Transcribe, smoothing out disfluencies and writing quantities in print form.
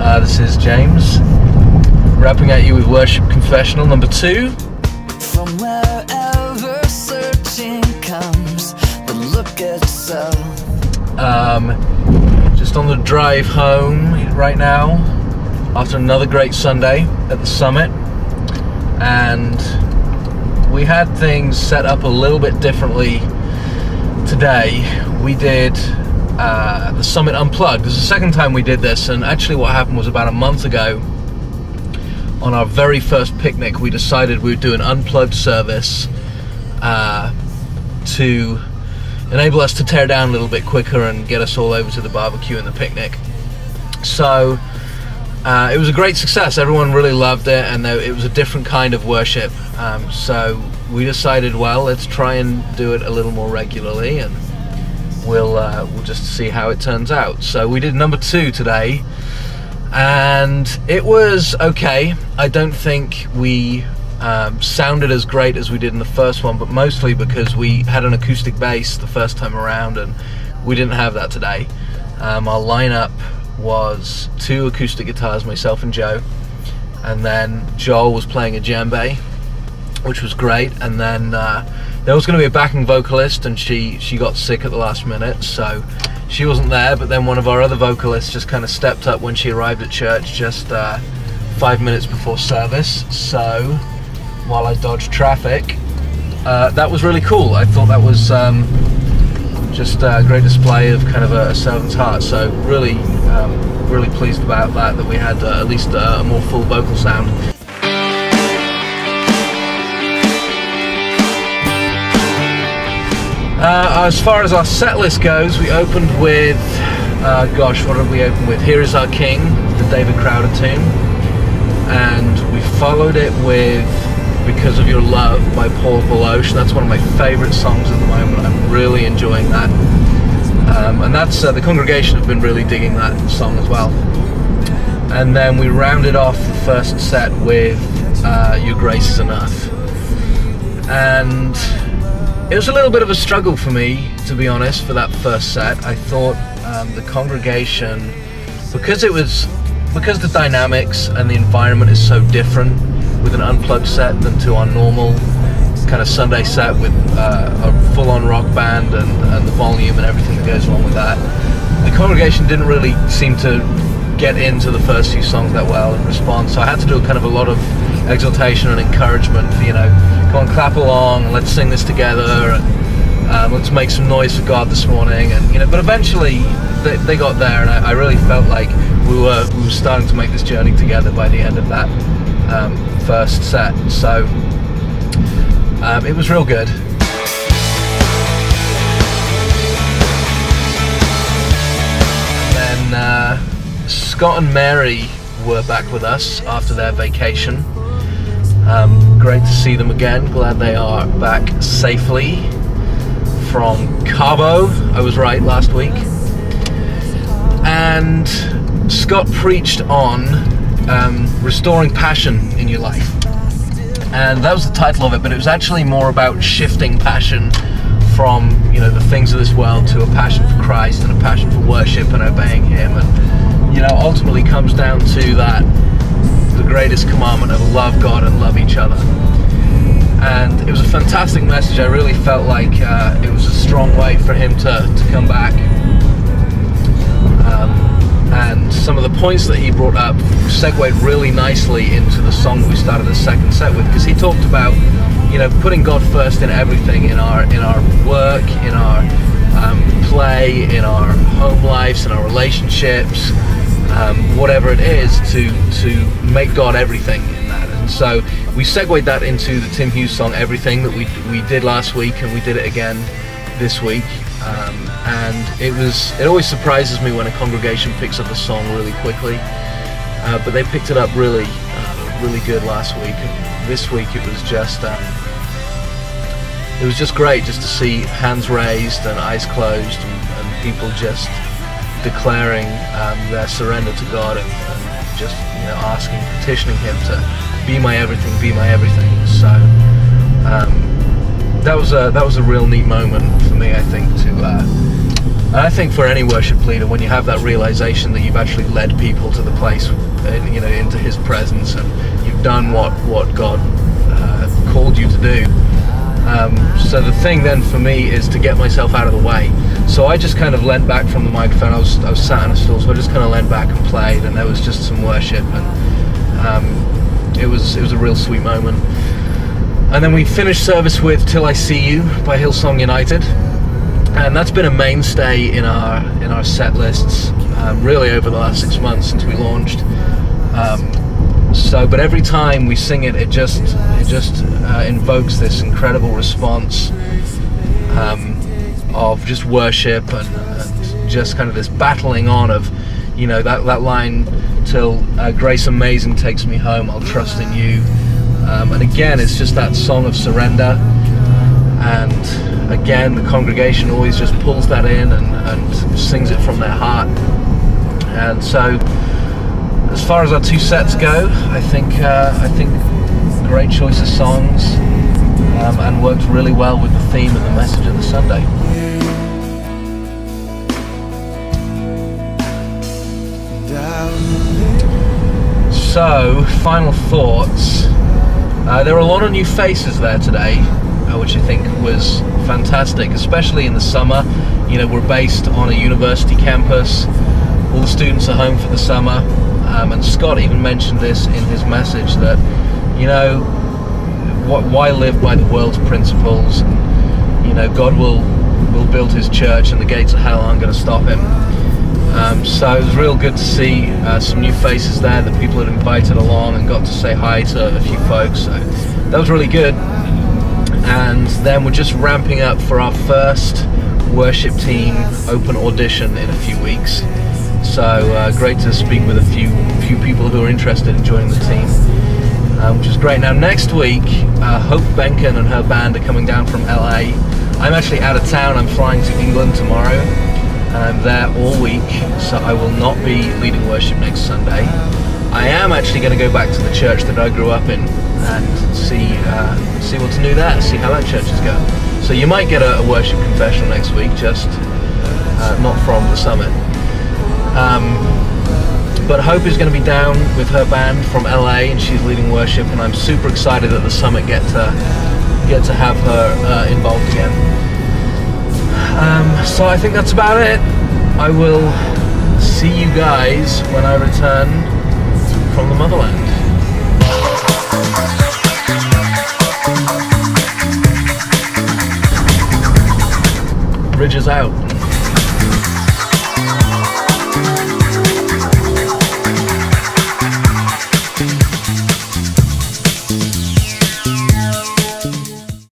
This is James, rapping at you with Worship Confessional number 2. From wherever searching comes, the look at yourself. Just on the drive home right now, after another great Sunday at the summit, and we had things set up a little bit differently today. We did the Summit Unplugged. This is the second time we did this, and actually what happened was about a month ago, on our very first picnic, we decided we would do an unplugged service to enable us to tear down a little bit quicker and get us all over to the barbecue and the picnic. So it was a great success. Everyone really loved it, and it was a different kind of worship. So we decided, well, let's try and do it a little more regularly, and we'll just see how it turns out. So we did number 2 today, and it was okay. I don't think we sounded as great as we did in the first one, but mostly because we had an acoustic bass the first time around, and we didn't have that today. Our lineup was 2 acoustic guitars, myself and Joe, and then Joel was playing a djembe, which was great, and then there was going to be a backing vocalist, and she got sick at the last minute, so she wasn't there. But then one of our other vocalists just kind of stepped up when she arrived at church just 5 minutes before service, so while I dodged traffic, that was really cool. I thought that was just a great display of kind of a servant's heart, so really really pleased about that we had at least a more full vocal sound. As far as our set list goes, we opened with, gosh, what did we open with? Here Is Our King, the David Crowder tune, and we followed it with Because of Your Love by Paul Baloche. That's one of my favourite songs at the moment. I'm really enjoying that, and that's the congregation have been really digging that song as well. And then we rounded off the first set with Your Grace Is Enough, and it was a little bit of a struggle for me, to be honest, for that first set. I thought the congregation, because the dynamics and the environment is so different with an unplugged set than to our normal kind of Sunday set with a full-on rock band and the volume and everything that goes along with that. The congregation didn't really seem to get into the first few songs that well in response, so I had to do kind of a lot of exhortation and encouragement for, you know, come on, clap along, let's sing this together, and let's make some noise for God this morning, and you know. But eventually they got there, and I really felt like we were starting to make this journey together by the end of that first set. So it was real good. And then Scott and Mary were back with us after their vacation. Great to see them again. Glad they are back safely from Cabo. I was right last week. And Scott preached on restoring passion in your life, and that was the title of it. But it was actually more about shifting passion from, you know, the things of this world to a passion for Christ and a passion for worship and obeying Him. And you know, ultimately comes down to that, the greatest commandment of love God and love each other. And it was a fantastic message. I really felt like it was a strong way for him to come back. And some of the points that he brought up segued really nicely into the song that we started the second set with, because he talked about, you know, putting God first in everything, in our work, in our play, in our home lives, in our relationships, whatever it is, to make God everything in that. And so we segued that into the Tim Hughes song Everything that we did last week, and we did it again this week. And it always surprises me when a congregation picks up a song really quickly, but they picked it up really good last week. And this week it was just great just to see hands raised and eyes closed, and people just declaring their surrender to God, and just, you know, asking, petitioning Him to be my everything, be my everything. So that was a real neat moment for me, I think, And I think for any worship leader, when you have that realization that you've actually led people to the place, into His presence, and you've done what God called you to do. So the thing then for me is to get myself out of the way. So I just kind of leant back from the microphone. I was sat on a stool, so I just kind of leant back and played, and there was just some worship, and it was a real sweet moment. And then we finished service with "Till I See You" by Hillsong United. And that's been a mainstay in our set lists, really over the last 6 months since we launched. But every time we sing it, it just invokes this incredible response of just worship and just kind of this battling on of, that line, "Till grace amazing takes me home, I'll trust in you." And again, it's just that song of surrender. And again, the congregation always just pulls that in and sings it from their heart. And so, as far as our 2 sets go, I think great choice of songs, and worked really well with the theme and the message of the Sunday. So, final thoughts. There are a lot of new faces there today, which I think was fantastic, especially in the summer. We're based on a university campus. All the students are home for the summer, and Scott even mentioned this in his message, that why live by the world's principles? God will build His church, and the gates of hell aren't going to stop Him. So it was real good to see some new faces there that people had invited along, and got to say hi to a few folks. So that was really good. And then we're just ramping up for our first worship team open audition in a few weeks. So great to speak with a few people who are interested in joining the team, which is great. Now next week, Hope Benken and her band are coming down from LA. I'm actually out of town. I'm flying to England tomorrow, and I'm there all week, so I will not be leading worship next Sunday. I am actually going to go back to the church that I grew up in and see what's new there, see how that church is going. So you might get a worship confessional next week, just not from the summit. But Hope is going to be down with her band from LA, and she's leading worship, and I'm super excited that the summit get to have her involved again. So I think that's about it. I will see you guys when I return from the motherland. Bridges out.